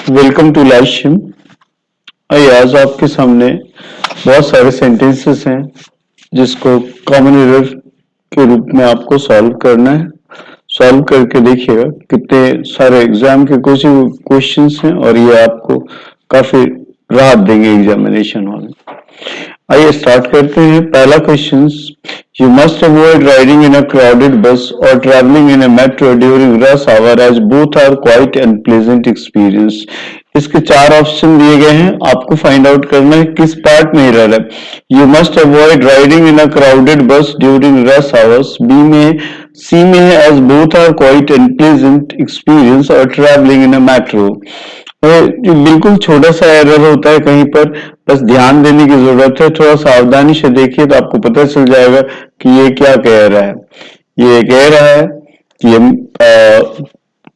Welcome to लाइशिम। आइए आज आपके सामने बहुत सारे सेंटेंसेस हैं जिसको कॉमन एरर के रूप में आपको सॉल्व करना है। सॉल्व करके देखिएगा कितने सारे एग्जाम के क्वेश्चंस हैं और ये आपको काफी राहत देंगे एग्जामिनेशन हॉल में। आइए स्टार्ट करते हैं। पहला question, you must avoid riding in a crowded bus और travelling in a metro during rush hour as both are quite unpleasant experience. इसके चार ऑप्शन दिए गए हैं, आपको फाइंड आउट करना है किस पार्ट में एरर है। You must avoid riding in a crowded bus during rush hours, B में सी में है as both are quite unpleasant experience और ट्रैवलिंग इन अ मेट्रो। जो बिल्कुल छोटा सा एरर होता है कहीं पर, बस ध्यान देने की जरूरत है। थोड़ा सावधानी से देखिए तो आपको पता चल जाएगा कि ये क्या कह रहा है। ये कह रहा है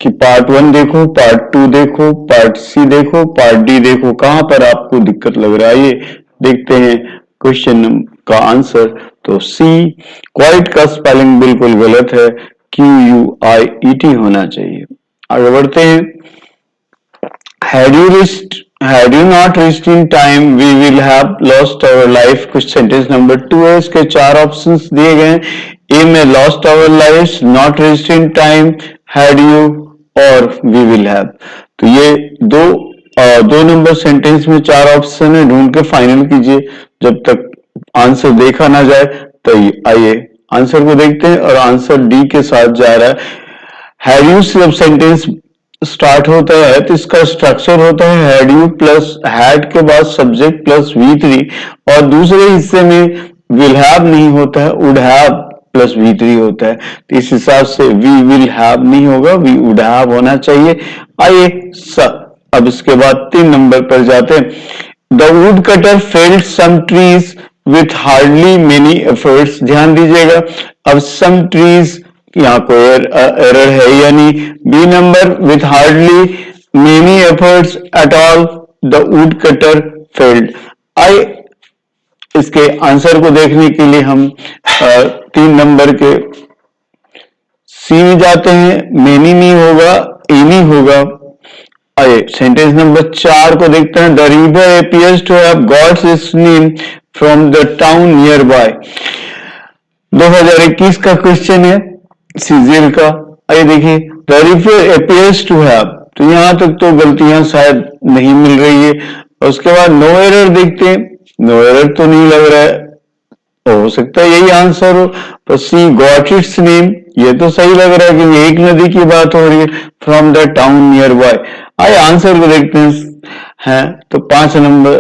कि पार्ट 1 देखो, पार्ट 2 देखो, पार्ट सी देखो, पार्ट डी देखो, कहां पर आपको दिक्कत लग रहा है। ये देखते हैं क्वेश्चन का आंसर। तो सी क्वाइट का स्पेलिंग बिल्कुल गलत है, QUIET होना चाहिए। आगे बढ़ते हैं। Had you not reached in time, we will have lost our life। कुछ सेंटेंस नंबर 2 है, इसके चार ऑप्शंस दिए गए हैं। ए में lost our lives, not reached in time, had you और we will have। तो ये दो नंबर सेंटेंस में चार ऑप्शन है, ढूंढ के फाइनल कीजिए जब तक आंसर देखा ना जाए। तो आइए आंसर को देखते हैं और आंसर डी के साथ जा रहा है। हैड यू से जब सेंटेंस स्टार्ट होता है तो इसका स्ट्रक्चर होता है हैड यू प्लस हैड के बाद सब्जेक्ट प्लस V3 और दूसरे हिस्से में विल हैव नहीं होता है, वुड हैव प्लस V3 होता है। तो इस हिसाब से वी विल हैव नहीं होगा, वी वुड हैव होना चाहिए। आइए अब इसके बाद 3 नंबर पर जाते हैं। The would cutter felled some trees with hardly many efforts. ध्यान दीजिएगा, अब सम ट्रीज यहाँ कोई एरर है या नहीं। B number with hardly many efforts at all the would cutter failed. आई इसके आंसर को देखने के लिए हम 3 नंबर के सी में जाते हैं। मेनी नहीं होगा, एनी होगा। आइए सेंटेंस नंबर 4 को देखते हैं। The river appears to have got its name from the town nearby. 2021 का क्वेश्चन है सीजीएल का। आइए देखिए, the river appears to have, तो यहां तक तो गलतियां शायद नहीं मिल रही है। उसके बाद नो एरर देखते हैं, नो एरर तो नहीं लग रहा है, हो सकता है यही आंसर हो। तो सी गॉट इट्स नेम, ये तो सही लग रहा है कि एक नदी की बात हो रही है, from the town near by. आइए आंसर को देखते हैं। तो 5 नंबर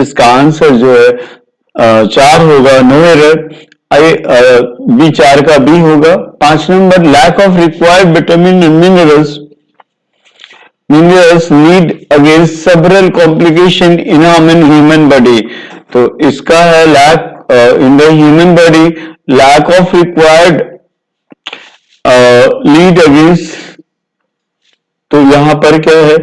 इसका आंसर जो है 4 होगा, नो एरर। बी 4 का बी होगा। 5 number, lack of required vitamin minerals need against several complication in human body. तो इसका है lack in the human body, lack of required lead against. तो यहां पर क्या है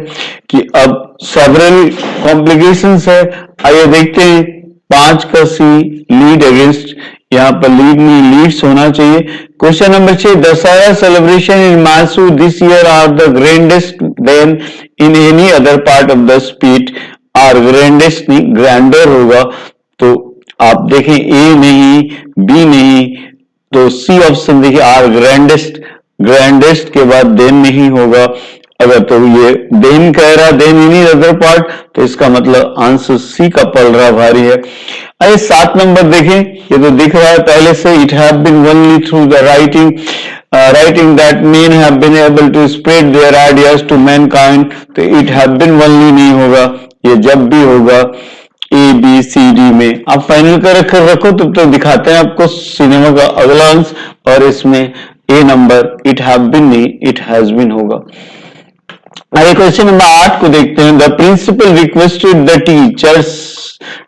कि अब सेवरल कॉम्प्लिकेशंस है। आइए देखते हैं 5 का सी लीड अगेंस्ट, यहां पर लीड नहीं लीड्स होना चाहिए। Question number 6, Dussehra celebration in Mysore this year are the grandest than in any other part of the state. Are grandest नहीं, ग्रैंडर होगा। तो आप देखें ए नहीं, बी नहीं, तो सी ऑप्शन देखिए, आर ग्रैंडेस्ट। ग्रैंडेस्ट के बाद देन नहीं होगा। अगर तो ये देन कह रहा, देन एनी अदर पार्ट, तो इसका मतलब आंसर सी का पलड़ा भारी है। आइए 7 नंबर देखें, ये तो दिख रहा है पहले से। It have been only through the writing that men have been able to spread their ideas to mankind। तो इट हैव बीन ओनली नहीं होगा, ये जब भी होगा ए बी सी डी में। आप फाइनल कर रखो, तब तो दिखाते हैं आपको सिनेमा का अगला अंश, और इसमें A number it have been नहीं, इट हैज बीन होगा। आइए क्वेश्चन नंबर 8 को देखते हैं। The principal requested the teachers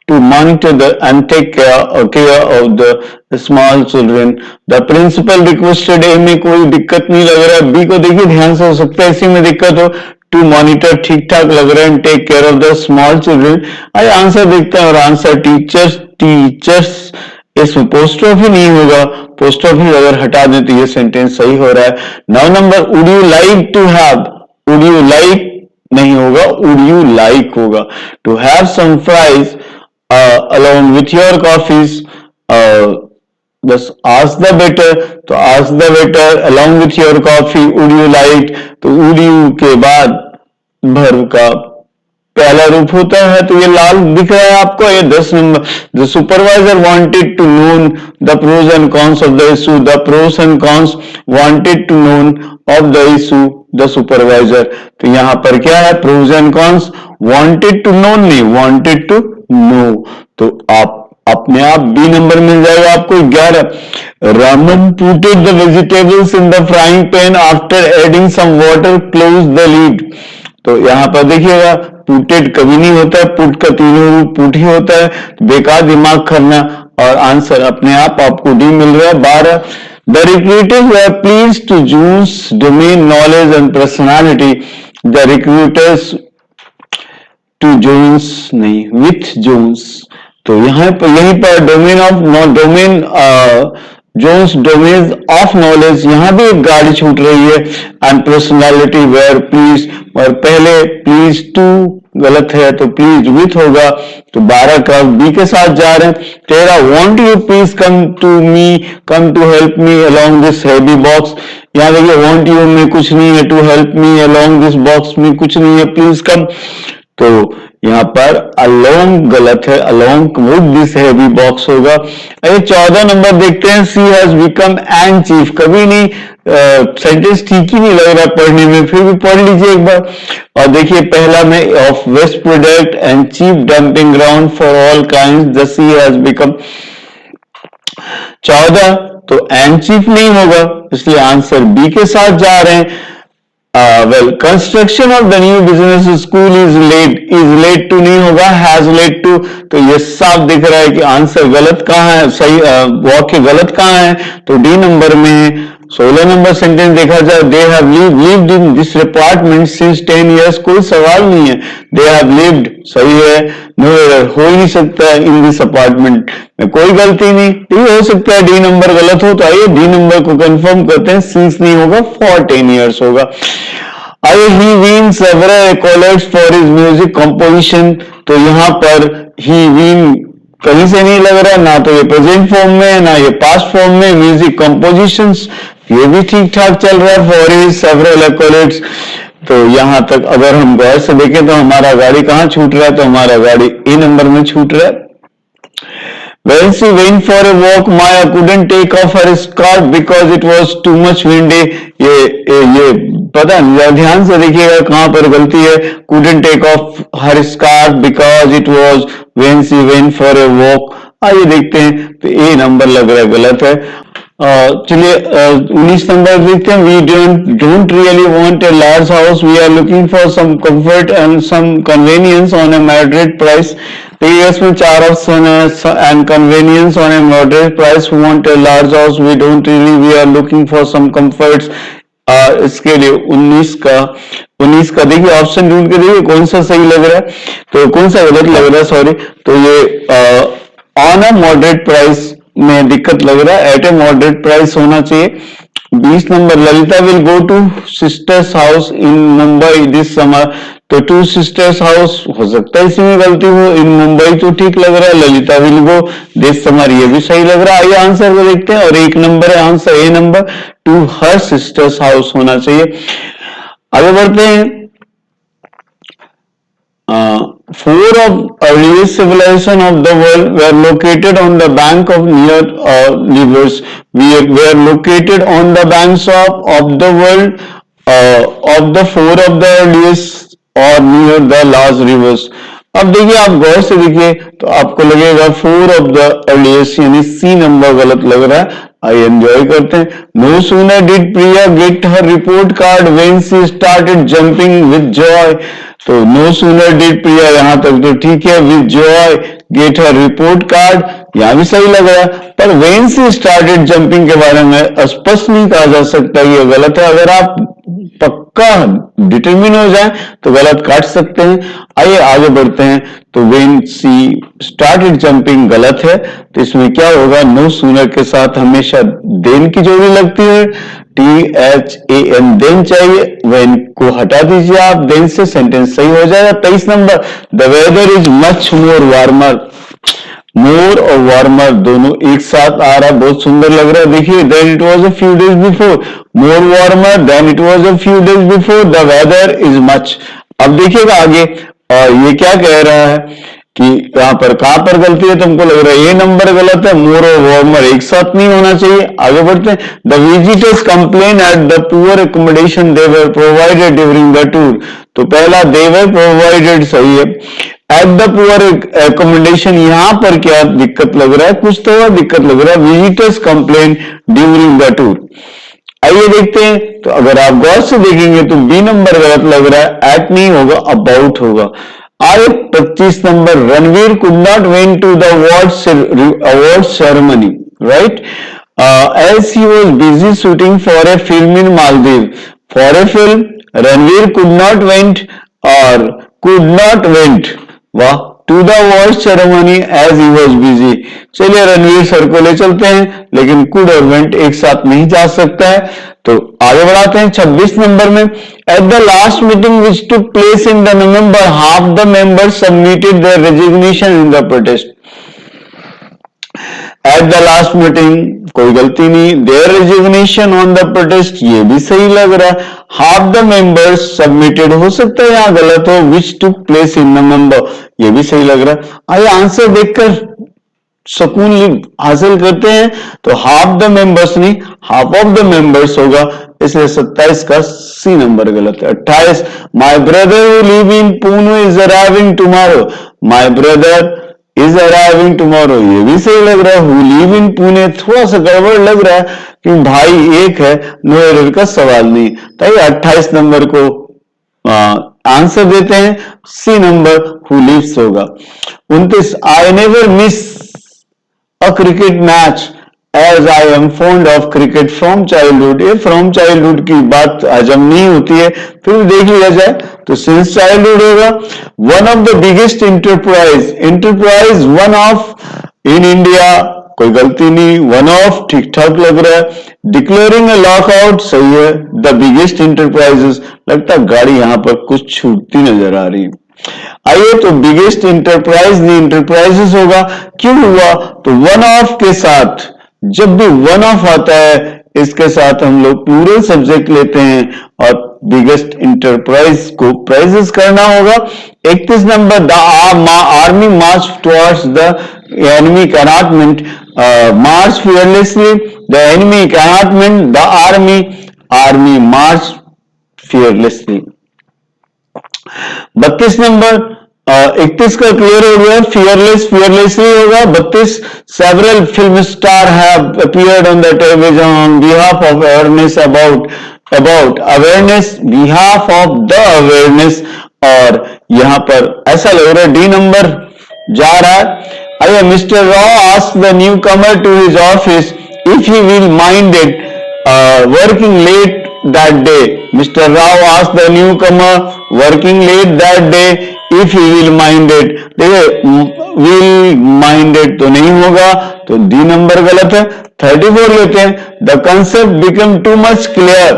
to monitor the and take care of the small children. The principal requested, A में कोई दिक्कत नहीं लग रहा है। बी को देखिए ध्यान से, हो सकता है इसी में दिक्कत हो। टू मॉनिटर ठीक ठाक लग रहा है, take care of the small children. आइए आंसर देखते हैं, और आंसर टीचर्स इसमें पोस्ट ऑफिस नहीं होगा। पोस्ट ऑफिस अगर हटा दें तो ये सेंटेंस सही हो रहा है। 9 number, would you like to have, would you like नहीं होगा, वुड यू लाइक होगा। To have some fries along with your coffees, बस ask the waiter, तो ask the waiter along with your coffee would you like, तो would you के बाद verb का पहला रूप होता है, तो ये लाल दिख रहा है आपको, ये 10 number. The supervisor wanted to known the pros and cons of the issue, the pros and cons wanted to known of the issue the supervisor. तो यहां पर क्या है, pros and cons, wanted to known नहीं, wanted to know. तो आप अपने आप बी नंबर मिल जाएगा आपको 11। Raman putted the vegetables in the frying pan after adding some water, close the lid. तो यहां पर देखिएगा पुटेड कभी नहीं होता है, पुट का तीनों रूप पुट ही होता है, तो बेकार दिमाग करना, और आंसर अपने आप आपको डी मिल रहा है 12। The recruiters were pleased to June's domain knowledge and personality, the recruiters to Jones नहीं, विथ जोन्स। तो यहां पर यहीं पर domain of domain Jones domain of knowledge, यहां भी एक गाड़ी छूट रही है। एंड पर्सनालिटी वेयर प्लीज, और पहले प्लीज टू गलत है, तो प्लीज विथ होगा। तो 12 का बी के साथ जा रहे हैं। 13 won't you please come to me, come to help me along this heavy box. यहां देखिए वॉन्ट यू में कुछ नहीं है, to help me along this box में कुछ नहीं है, प्लीज कम। तो यहां पर अलोंग गलत है, along with this heavy box होगा। अरे 14 नंबर देखते हैं, सी हैज बिकम एन चीफ, कभी नहीं सेंटेंस ठीक ही नहीं लग रहा पढ़ने में, फिर भी पढ़ लीजिए एक बार। और देखिए पहला में of waste product and chief dumping ground for all kind, the sea has become. 14 तो एन चीफ नहीं होगा, इसलिए आंसर बी के साथ जा रहे हैं। Well construction of the new business school is late to नहीं होगा, हैज लेट टू। तो ये साफ दिख रहा है कि आंसर गलत कहां है, सही वाक्य गलत कहां है, तो डी नंबर में है। 16 नंबर सेंटेंस देखा जाए, they have lived in this apartment since 10 years, कोई सवाल नहीं है, दे हैव लिव्ड सही है, नो एरर, हो ही नहीं सकता है इन दिस अपार्टमेंट में, कोई गलती नहीं, डी हो सकता है, डी नंबर गलत हो। तो आइए डी नंबर को कंफर्म करते हैं, सिंस नहीं होगा, फॉर 10 years होगा। आइए he win several accords for his music composition, तो यहां पर ही विन कहीं से नहीं लग रहा, ना तो ये प्रेजेंट फॉर्म में ना ये पास्ट फॉर्म में, म्यूजिक कंपोजिशंस ये भी ठीक ठाक चल रहा है, फॉर हिज सेवरल एक्कॉर्ड्स। तो यहां तक अगर हम गौर से देखें तो हमारा गाड़ी कहां छूट रहा है, तो हमारा गाड़ी ए नंबर में छूट रहा है। When she went for a walk, Maya couldn't take off her scarf because it was too much windy. ये पता नहीं, ध्यान से देखिएगा कहां पर गलती है। Couldn't take off her scarf because it was when she went for a walk. आइए देखते हैं, तो ए नंबर लग रहा है गलत है। चलिए 19 नंबर देखते हैं, we don't really want a large house, we are looking for some comfort and some convenience on a moderate price। तो इसमें 4 ऑप्शन है, and convenience on a moderate price, we want a large house, we don't really, we are looking for some comforts। इसके लिए 19 का देखिए option ढूंढ के देखिए कौन सा सही लग रहा है, तो कौन सा गलत लग रहा है, सॉरी। तो ये ऑन अ मॉडरेट प्राइस में दिक्कत लग रहा है, एट ए मॉडरेट प्राइस होना चाहिए। 20 number, Lalita will go two sisters house in Mumbai this summer. तो टू सिस्टर्स हाउस हो सकता है इसमें गलती हो, इन मुंबई तो ठीक लग रहा है, Lalita will go this summer ये भी सही लग रहा है। आइए आंसर को देखते हैं, और 1 नंबर है answer, A number, to her sister's house होना चाहिए। आगे बढ़ते हैं। 4 of earliest civilization of the world were located on the bank of near rivers. We were located on the banks of the world of the 4 of the earliest or near the large rivers. अब देखिए आप गौर से देखिए तो आपको लगेगा 4 of the earliest यानी सी number गलत लग रहा है। आई एंजॉय करते हैं। No sooner did Priya get her report card when she started jumping with joy. तो नो सूनर डिड प्रिया यहां तक तो ठीक है, with joy get her report card यहां भी सही लग रहा है, पर व्हेन शी स्टार्टेड जंपिंग के बारे में स्पष्ट नहीं कहा जा सकता, ये गलत है। अगर आप पक्का डिटरमिन हो जाए तो गलत काट सकते हैं। आइए आगे बढ़ते हैं। तो व्हेन सी स्टार्टेड जंपिंग गलत है, तो इसमें क्या होगा, नो सूनर के साथ हमेशा देन की जोड़ी लगती है, THAN देन चाहिए, व्हेन को हटा दीजिए आप, देन से सेंटेंस सही हो जाएगा। 23 नंबर, the weather is much more warmer, more और वार्मर दोनों एक साथ आ रहा है, बहुत सुंदर लग रहा है। देखिए, then it was a few days before, more warmer, then it was a few days before, the weather is much. अब देखिएगा आगे, और ये क्या कह रहा है कि यहां पर कहां पर गलती है, तुमको लग रहा है ये नंबर गलत है, मोर और वार्मर एक साथ नहीं होना चाहिए। आगे बढ़ते हैं। The visitors complain at the poor accommodation they were provided during the tour, तो पहला दे वर प्रोवाइडेड सही है। एट द पुअर एकोमोडेशन, यहां पर क्या दिक्कत लग रहा है, कुछ तो दिक्कत लग रहा है, visitors complain during the tour. आइए देखते हैं। तो अगर आप गौर से देखेंगे तो बी नंबर गलत लग रहा है, एट नहीं होगा, अबाउट होगा। आगे 25 number, Ranveer could not went to the award ceremony, right, as he was busy shooting for a film in Maldives. For a film, Ranveer could not went और कुड नॉट वेंट, वाह, to the award ceremony as he was busy. चलिए Ranveer sir को ले चलते हैं, लेकिन could और went एक साथ नहीं जा सकता है। तो आगे बढ़ाते हैं 26 नंबर में, at the last meeting which took place in the November, half the members submitted their resignation in the protest. At the last meeting कोई गलती नहीं, their resignation on the protest, ये भी सही लग रहा है। हाफ द मेंबर्स सबमिटेड हो सकता है यहां गलत हो, विच टुक प्लेस इन नवंबर, ये भी सही लग रहा है। आइए आंसर देखकर सुकून हासिल करते हैं। तो हाफ द मेंबर्स नहीं, हाफ ऑफ द मेंबर्स होगा, इसलिए 27 का सी नंबर गलत है। 28, my brother who live in Pune is arriving tomorrow, my brother is arriving tomorrow, ये भी सही लग रहा है। हु लिव इन पुणे थोड़ा सा गड़बड़ लग रहा है, क्योंकि भाई एक है, नो एरर का सवाल नहीं। तो 28 नंबर को आंसर देते हैं, सी नंबर हु लिव्स होगा। 29, I never miss a cricket match as I am fond of cricket from childhood. ये फ्रॉम चाइल्डहुड की बात हजम नहीं होती है, फिर देख लिया जाए तो सिंस चाइल्डहुड होगा। One of the biggest enterprise, enterprise one of in India, कोई गलती नहीं, वन ऑफ ठीक ठाक लग रहा है। डिक्लेयरिंग ए लॉकआउट सही है। द बिगेस्ट इंटरप्राइजेस, लगता है गाड़ी यहां पर कुछ छूटती नजर आ रही है। आइए, तो बिगेस्ट इंटरप्राइज नहीं इंटरप्राइजेस होगा। क्यों हुआ, तो वन ऑफ के साथ, जब भी वन ऑफ आता है इसके साथ हम लोग प्लूरल सब्जेक्ट लेते हैं और बिगेस्ट इंटरप्राइज को प्राइजेस करना होगा। 31 number, the army March towards the enemy cannot March fearlessly, the enemy cannot the army, army March fearlessly. 32 number, 31 का क्लियर हो गया, फियरलेस फियरलेसली होगा। 32, several film star have appeared on the television on behalf of awareness about awareness, behalf of the awareness, और यहां पर ऐसा लग रहा है डी नंबर जा रहा है। आइए, mister Rao asked the newcomer to his office if he will minded working late that day. Mr. Rao asked the newcomer working late that day if he will mind it. देखिए, will mind it तो नहीं होगा, तो D number गलत है। 34 लेते हैं, the concept become too much clear,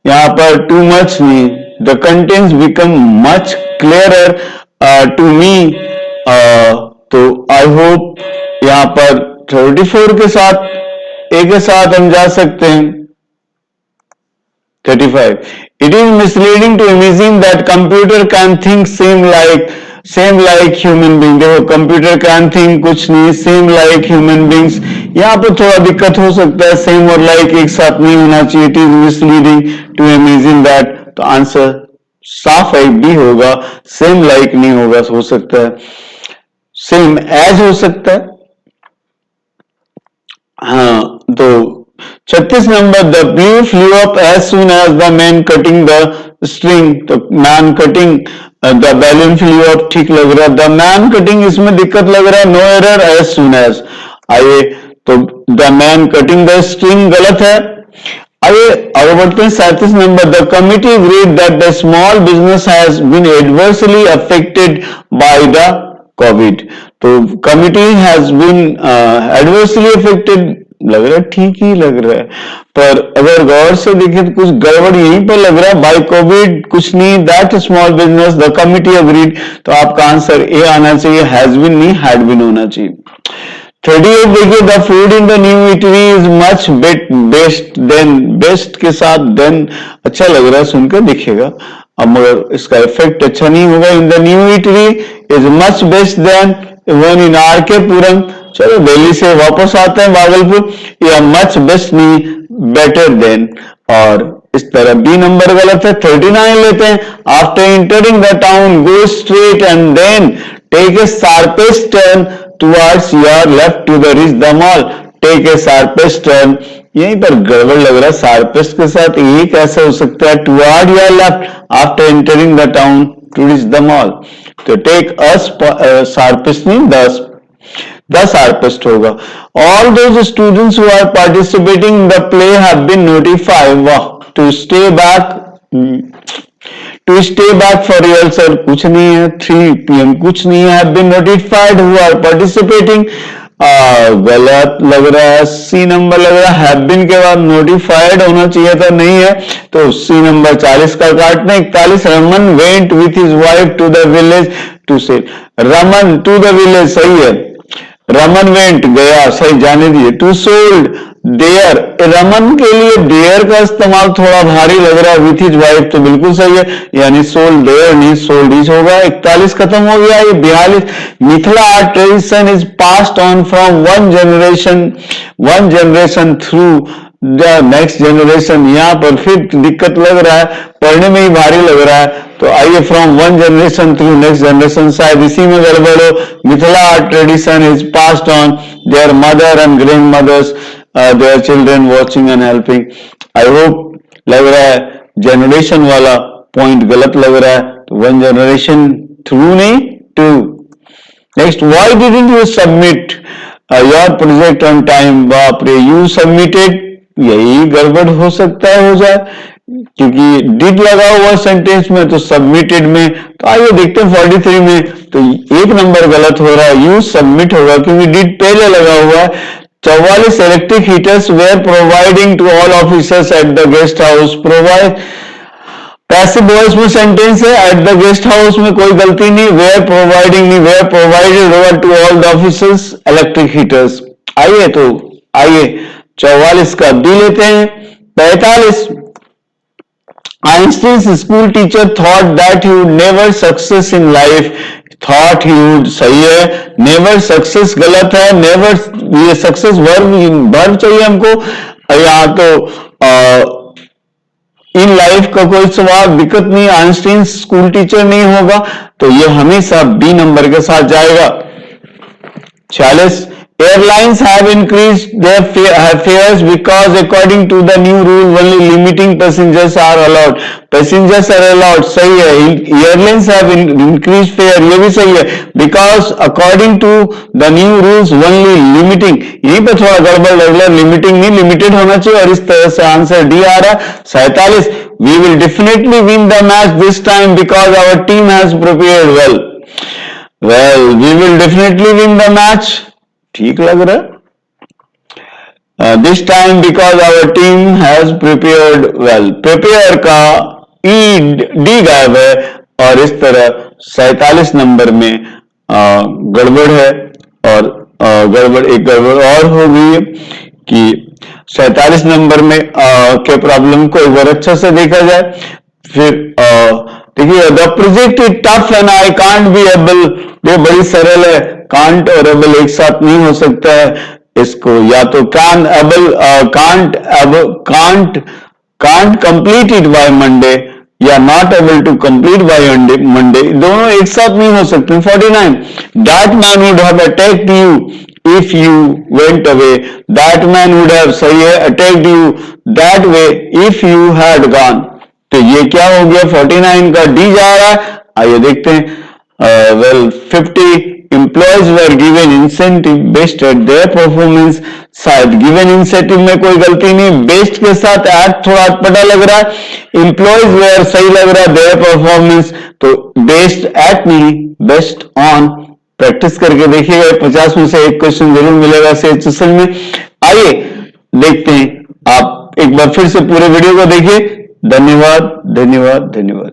यहां पर too much नहीं, the contents become much clearer to me, तो I hope यहां पर 34 के साथ एक के साथ हम जा सकते हैं। 35, it is misleading to imagine that computer can think same like human being। देखो, computer can think कुछ नहीं, same like human beings, यहाँ पर थोड़ा दिक्कत हो सकता है, same और like एक साथ नहीं होना चाहिए। it is misleading to imagine that, तो आंसर साफ है, बी होगा, same like नहीं होगा, हो सकता है same as हो सकता है। हाँ, तो 36 नंबर, the blue flew up as soon as the man cutting the string, तो man cutting the balloon flew up ठीक लग रहा है। द मैन कटिंग, इसमें दिक्कत लग रहा है, no error, as soon as. आइए, तो the man cutting the string गलत है। आइए आगे बढ़ते हैं 37 नंबर। The committee agreed that the small business has been adversely affected by the Covid. तो committee has been adversely affected, लग रहा है ठीक ही लग रहा है, पर अगर गौर से देखें तो कुछ गड़बड़ यहीं पर लग रहा है। बाय कोविड कुछ नहीं, that small business the committee agreed, तो आपका आंसर ए आना चाहिए, हैज बीन नहीं हैड बीन होना चाहिए। 38 देखिए, the food in the new eatery is much best than, best के साथ देन अच्छा लग रहा है सुनकर, दिखेगा अब मगर इसका इफेक्ट अच्छा नहीं होगा। In the new eatery is much best than one in R K Puram. चलो दिल्ली से वापस आते हैं भागलपुर, या मच बेस्ट नहीं बेटर देन, और इस तरह बी नंबर गलत है। 39 लेते हैं। After entering the town go straight and then take a sharpest turn towards your left to the reach the mall. Take a sharpest turn, यहीं पर गड़बड़ लग रहा है, शार्पेस्ट के साथ ये कैसे हो सकता है, toward your left after entering the town to reach the mall. तो टेक अ शार्पेस्ट नहीं the sharpest होगा। All those students who are participating in the play have been notified to stay back for rehearsal, कुछ नहीं है। 3 PM कुछ नहीं है। have been notified who are participating, गलत लग रहा है, सी नंबर लग रहा है। have been के बाद notified होना चाहिए था, नहीं है, तो सी नंबर 40 का काटना। 41 Raman went with his wife to the village to sell। Raman to the village सही है, रमन वेंट गया, सही, जाने दिए। टू सोल्ड देयर, रमन के लिए देयर का इस्तेमाल थोड़ा भारी लग रहा है, विथ हिज वाइफ तो बिल्कुल सही है, यानी सोल्ड देयर नहीं सोल्ड इज होगा। 41 खत्म हो गया। ये 42, Mithila art tradition is passed on from one generation through the next generation. यहां पर फिर दिक्कत लग रहा है, पढ़ने में ही भारी लग रहा है, तो आइए from one generation through next generation, शायद इसी में गड़बड़ हो। Mithila art tradition is passed on their mother and grandmothers their children watching and helping. I hope लग रहा है जनरेशन वाला पॉइंट गलत लग रहा है, तो वन जनरेशन थ्रू नहीं to. Next, why didn't you submit your project on time. बाप रे, यू सबमिटेड, यही गड़बड़ हो सकता है, हो जाए, क्योंकि डिड लगा हुआ सेंटेंस में तो सबमिटेड में। तो आइए देखते हैं 43 में, तो एक नंबर गलत हो रहा है, यू सबमिट होगा क्योंकि डिड पहले लगा हुआ है। 44 electric heaters were providing to all officers at the guest house. Provide passive voice में सेंटेंस है, एट द गेस्ट हाउस में कोई गलती नहीं, वेयर प्रोवाइडिंग नहीं, वेयर प्रोवाइडेड होगा to all the officers electric heaters. आइए तो आइए 44 का बी लेते हैं। 45, Einstein's school teacher thought that he would never success in life। thought he would सही है, never success गलत है, never ये success वर्ब चाहिए हमको, यहाँ तो इन लाइफ का कोई सवाल दिक्कत नहीं, आइंस्टीन स्कूल टीचर नहीं होगा, तो ये हमेशा बी नंबर के साथ जाएगा। 46, airlines have increased their fares because according to the new rule only limiting passengers are allowed। passengers are allowed सही है। airlines have increased fare, ये भी सही है, because according to the new rules only limiting, यहीं पर थोड़ा गड़बड़ लग रहा है, limiting नहीं limited होना चाहिए, और इस तरह से आंसर डी आ रहा है। 47, we will definitely win the match this time because our team has prepared well। well, we will definitely win the match, ठीक लग रहा है। This time because our team has prepared well, prepare का E D गायब है, और इस तरह 47 नंबर में गड़बड़ है, और एक गड़बड़ और हो गई है कि 47 नंबर में के प्रॉब्लम को एक बार अच्छा से देखा जाए। फिर देखिए, the project is tough and I can't be able, ये बड़ी सरल है, कांट और एबल एक साथ नहीं हो सकता है, इसको या तो can able can't complete it by Monday, या not able to complete by Monday, दोनों एक साथ नहीं हो सकते। 49, that man would have attacked you if you went away. That man would have सही है, attacked you that way if you had gone, तो ये क्या हो गया, 49 का डी जा रहा है। आइए देखते हैं 50 employees were given incentive based at their performance. शायद given incentive में कोई गलती नहीं, based के साथ at थोड़ा अटपटा लग रहा है, employees were सही लग रहा है, their performance, तो based at नहीं, based on. प्रैक्टिस करके देखिएगा, 50 में से एक क्वेश्चन जरूर मिलेगा CHSL में। आइए देखते हैं, आप एक बार फिर से पूरे वीडियो को देखिए। धन्यवाद, धन्यवाद, धन्यवाद।